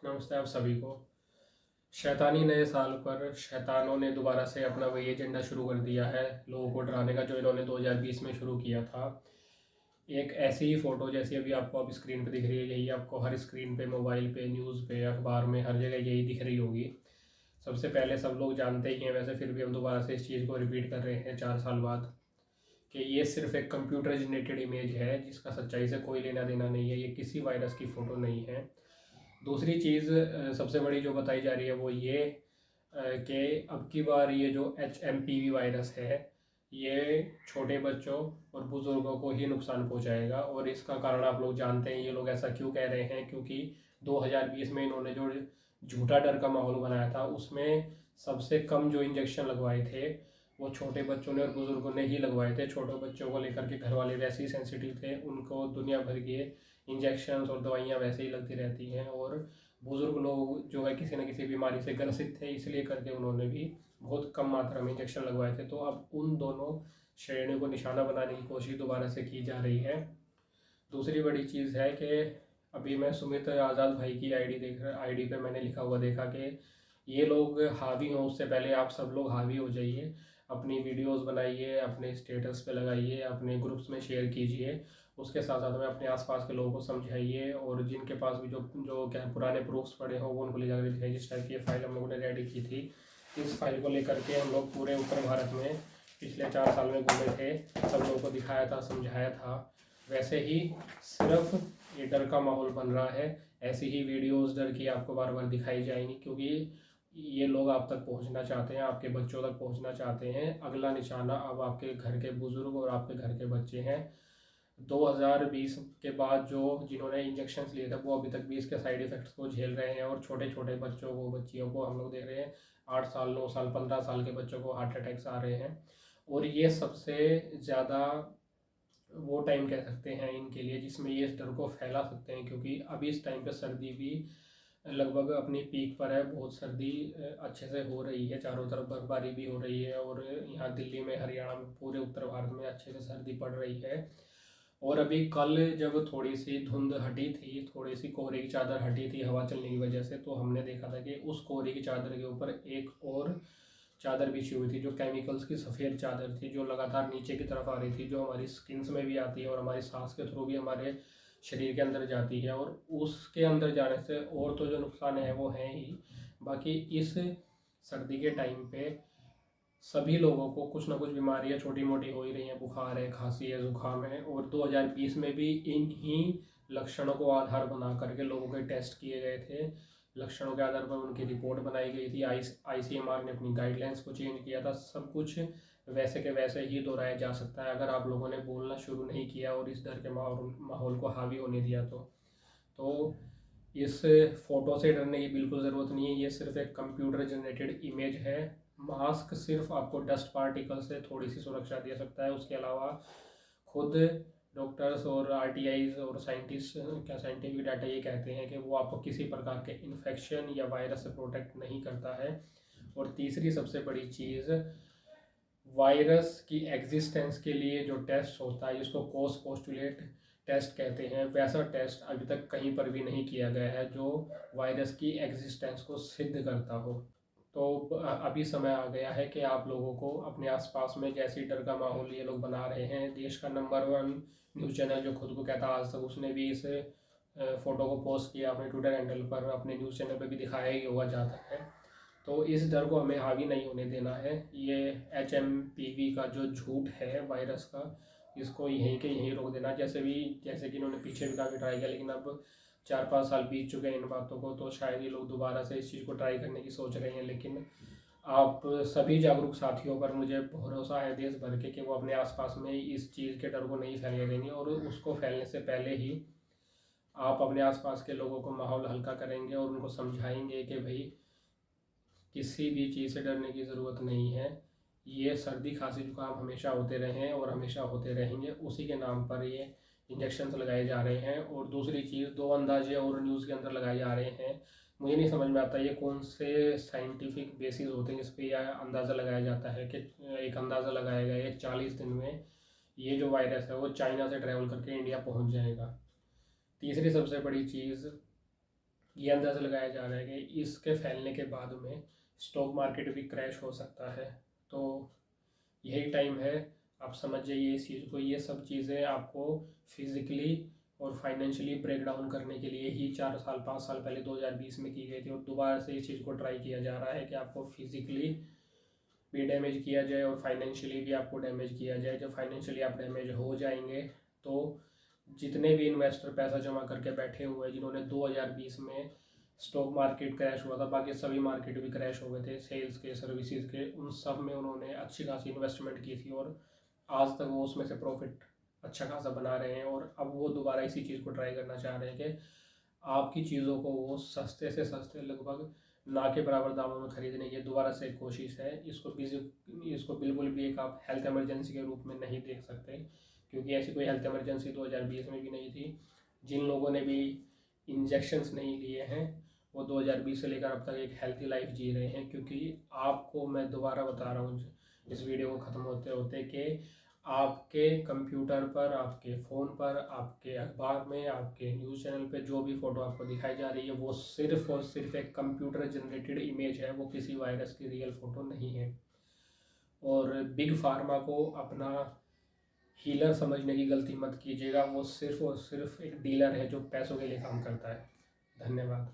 नमस्ते आप सभी को। शैतानी नए साल पर शैतानों ने दोबारा से अपना वही एजेंडा शुरू कर दिया है, लोगों को डराने का, जो इन्होंने 2020 में शुरू किया था। एक ऐसी ही फ़ोटो जैसी अभी आपको अब स्क्रीन पे दिख रही है, यही आपको हर स्क्रीन पे, मोबाइल पे, न्यूज़ पे, अखबार में, हर जगह यही दिख रही होगी। सबसे पहले सब लोग जानते ही हैं, वैसे फिर भी हम दोबारा से इस चीज़ को रिपीट कर रहे हैं 4 साल बाद, कि ये सिर्फ एक कंप्यूटर जनरेटेड इमेज है जिसका सच्चाई से कोई लेना देना नहीं है। ये किसी वायरस की फ़ोटो नहीं है। दूसरी चीज़ सबसे बड़ी जो बताई जा रही है वो ये कि अब की बार ये जो HMPV वायरस है, ये छोटे बच्चों और बुज़ुर्गों को ही नुकसान पहुंचाएगा। और इसका कारण आप लोग जानते हैं, ये लोग ऐसा क्यों कह रहे हैं, क्योंकि 2020 में इन्होंने जो झूठा डर का माहौल बनाया था, उसमें सबसे कम जो इंजेक्शन लगवाए थे वो छोटे बच्चों ने और बुज़ुर्गों ने ही लगवाए थे। छोटे बच्चों को लेकर के घर वाले वैसे ही सेंसिटिव थे, उनको दुनिया भर के इंजेक्शन्स और दवाइयाँ वैसे ही लगती रहती हैं। और बुज़ुर्ग लोग जो है किसी न किसी बीमारी से ग्रसित थे, इसलिए करके उन्होंने भी बहुत कम मात्रा में इंजेक्शन लगवाए थे। तो अब उन दोनों श्रेणियों को निशाना बनाने की कोशिश दोबारा से की जा रही है। दूसरी बड़ी चीज़ है कि अभी मैं सुमित आज़ाद भाई की आईडी पे मैंने लिखा हुआ देखा कि ये लोग हावी हों उससे पहले आप सब लोग हावी हो जाइए, अपनी वीडियोस बनाइए, अपने स्टेटस पे लगाइए, अपने ग्रुप्स में शेयर कीजिए। उसके साथ साथ में अपने आसपास के लोगों को समझाइए, और जिनके पास भी जो जो क्या पुराने प्रूफ्स पड़े हो वो उनको ले जाकर दिखाइए। जिस टाइप की ये फाइल हम लोगों ने रेडी की थी, इस फाइल को लेकर के हम लोग पूरे उत्तर भारत में पिछले 4 साल में घूमे थे, सब लोगों को दिखाया था, समझाया था। वैसे ही सिर्फ ये डर का माहौल बन रहा है। ऐसी ही वीडियोस डर की आपको बार बार दिखाई जाएंगी, क्योंकि ये लोग आप तक पहुंचना चाहते हैं, आपके बच्चों तक पहुंचना चाहते हैं। अगला निशाना अब आपके घर के बुजुर्ग और आपके घर के बच्चे हैं। 2020 के बाद जो जिन्होंने इंजेक्शन लिए थे वो अभी तक भी इसके साइड इफ़ेक्ट्स को झेल रहे हैं। और छोटे छोटे बच्चों को, बच्चियों को हम लोग देख रहे हैं, 8 साल, 9 साल, 15 साल के बच्चों को हार्ट अटैक्स आ रहे हैं। और ये सबसे ज़्यादा वो टाइम कह सकते हैं इनके लिए जिसमें ये इस डर को फैला सकते हैं, क्योंकि अभी इस टाइम पे सर्दी भी लगभग अपनी पीक पर है। बहुत सर्दी अच्छे से हो रही है, चारों तरफ बर्फबारी भी हो रही है, और यहाँ दिल्ली में, हरियाणा में, पूरे उत्तर भारत में अच्छे से सर्दी पड़ रही है। और अभी कल जब थोड़ी सी धुंध हटी थी, थोड़ी सी कोहरे की चादर हटी थी हवा चलने की वजह से, तो हमने देखा था कि उस कोहरे की चादर के ऊपर एक और चादर बिछी हुई थी, जो केमिकल्स की सफ़ेद चादर थी, जो लगातार नीचे की तरफ आ रही थी, जो हमारी स्किन्स में भी आती है और हमारी सांस के थ्रू भी हमारे शरीर के अंदर जाती है। और उसके अंदर जाने से और तो जो नुकसान है वो हैं ही, बाकी इस सर्दी के टाइम पे सभी लोगों को कुछ ना कुछ बीमारियां छोटी मोटी हो ही रही हैं। बुखार है, खांसी है, जुकाम है। और 2020 में भी इन ही लक्षणों को आधार बना करके लोगों के टेस्ट किए गए थे। लक्षणों के आधार पर उनकी रिपोर्ट बनाई गई थी। ICMR ने अपनी गाइडलाइंस को चेंज किया था। सब कुछ वैसे के वैसे ही दोहराया जा सकता है अगर आप लोगों ने बोलना शुरू नहीं किया और इस डर के माहौल को हावी होने दिया। तो इस फोटो से डरने की बिल्कुल ज़रूरत नहीं है। ये सिर्फ एक कंप्यूटर जनरेटेड इमेज है। मास्क सिर्फ आपको डस्ट पार्टिकल से थोड़ी सी सुरक्षा दे सकता है, उसके अलावा खुद डॉक्टर्स और RTIs और साइंटिस्ट, क्या साइंटिफिक डाटा ये कहते हैं कि वो आपको किसी प्रकार के इन्फेक्शन या वायरस से प्रोटेक्ट नहीं करता है। और तीसरी सबसे बड़ी चीज़, वायरस की एग्जिस्टेंस के लिए जो टेस्ट होता है जिसको क्रॉस पोस्टुलेट टेस्ट कहते हैं, वैसा टेस्ट अभी तक कहीं पर भी नहीं किया गया है जो वायरस की एग्जिस्टेंस को सिद्ध करता हो। तो अभी समय आ गया है कि आप लोगों को अपने आसपास में, जैसे डर का माहौल ये लोग बना रहे हैं, देश का नंबर 1 न्यूज़ चैनल जो खुद को कहता है आज तक, उसने भी इस फोटो को पोस्ट किया अपने ट्विटर हैंडल पर, अपने न्यूज़ चैनल पर भी दिखाया ही होगा जहाँ तक है। तो इस डर को हमें हावी नहीं होने देना है। ये HMPV का जो झूठ है वायरस का, इसको यहीं के यहीं रोक देना। जैसे कि इन्होंने पीछे भी काफ़ी ट्राई किया, लेकिन अब 4-5 साल बीत चुके हैं इन बातों को, तो शायद ये लोग दोबारा से इस चीज़ को ट्राई करने की सोच रहे हैं। लेकिन आप सभी जागरूक साथियों पर मुझे भरोसा है देश भर के, कि वो अपने आसपास में इस चीज़ के डर को नहीं फैलने देंगे, और उसको फैलने से पहले ही आप अपने आसपास के लोगों को माहौल हल्का करेंगे और उनको समझाएंगे कि भाई किसी भी चीज़ से डरने की ज़रूरत नहीं है। ये सर्दी, खांसी, जुकाम हमेशा होते रहे हैं और हमेशा होते रहेंगे। उसी के नाम पर ये इंजेक्शन लगाए जा रहे हैं। और दूसरी चीज़, दो अंदाजे और न्यूज़ के अंदर लगाए जा रहे हैं। मुझे नहीं समझ में आता ये कौन से साइंटिफिक बेसिस होते हैं जिस पे यह अंदाज़ा लगाया जाता है कि एक अंदाज़ा लगाया गया है 40 दिन में ये जो वायरस है वो चाइना से ट्रैवल करके इंडिया पहुंच जाएगा। तीसरी सबसे बड़ी चीज़, ये अंदाज़ा लगाया जा रहा है कि इसके फैलने के बाद में स्टॉक मार्केट भी क्रैश हो सकता है। तो यही टाइम है, आप समझ जाइए इस चीज़ को। ये सब चीज़ें आपको फिज़िकली और फाइनेंशियली ब्रेक डाउन करने के लिए ही 4 साल 5 साल पहले 2020 में की गई थी, और दोबारा से इस चीज़ को ट्राई किया जा रहा है कि आपको फिज़िकली भी डैमेज किया जाए और फाइनेंशियली भी आपको डैमेज किया जाए। जब फाइनेंशियली आप डैमेज हो जाएंगे तो जितने भी इन्वेस्टर पैसा जमा करके बैठे हुए हैं, जिन्होंने 2020 में स्टॉक मार्केट क्रैश हुआ था, बाकी सभी मार्केट भी क्रैश हो गए थे, सेल्स के, सर्विसेज के, उन सब में उन्होंने अच्छी खासी इन्वेस्टमेंट की थी और आज तक वो उसमें से प्रॉफिट अच्छा खासा बना रहे हैं। और अब वो दोबारा इसी चीज़ को ट्राई करना चाह रहे हैं कि आपकी चीज़ों को वो सस्ते से सस्ते, लगभग ना के बराबर दामों में खरीदने की दोबारा से कोशिश है। इसको बिल्कुल भी एक आप हेल्थ इमरजेंसी के रूप में नहीं देख सकते, क्योंकि ऐसी कोई हेल्थ इमरजेंसी 2020 में भी नहीं थी। जिन लोगों ने भी इंजेक्शन्स नहीं लिए हैं वो 2020 से लेकर अब तक एक हेल्थी लाइफ जी रहे हैं। क्योंकि आपको मैं दोबारा बता रहा हूँ इस वीडियो को ख़त्म होते होते कि आपके कंप्यूटर पर, आपके फ़ोन पर, आपके अखबार में, आपके न्यूज़ चैनल पे जो भी फ़ोटो आपको दिखाई जा रही है वो सिर्फ़ और सिर्फ एक कंप्यूटर जनरेटेड इमेज है, वो किसी वायरस की रियल फ़ोटो नहीं है। और बिग फार्मा को अपना हीलर समझने की गलती मत कीजिएगा, वो सिर्फ़ और सिर्फ एक डीलर है जो पैसों के लिए काम करता है। धन्यवाद।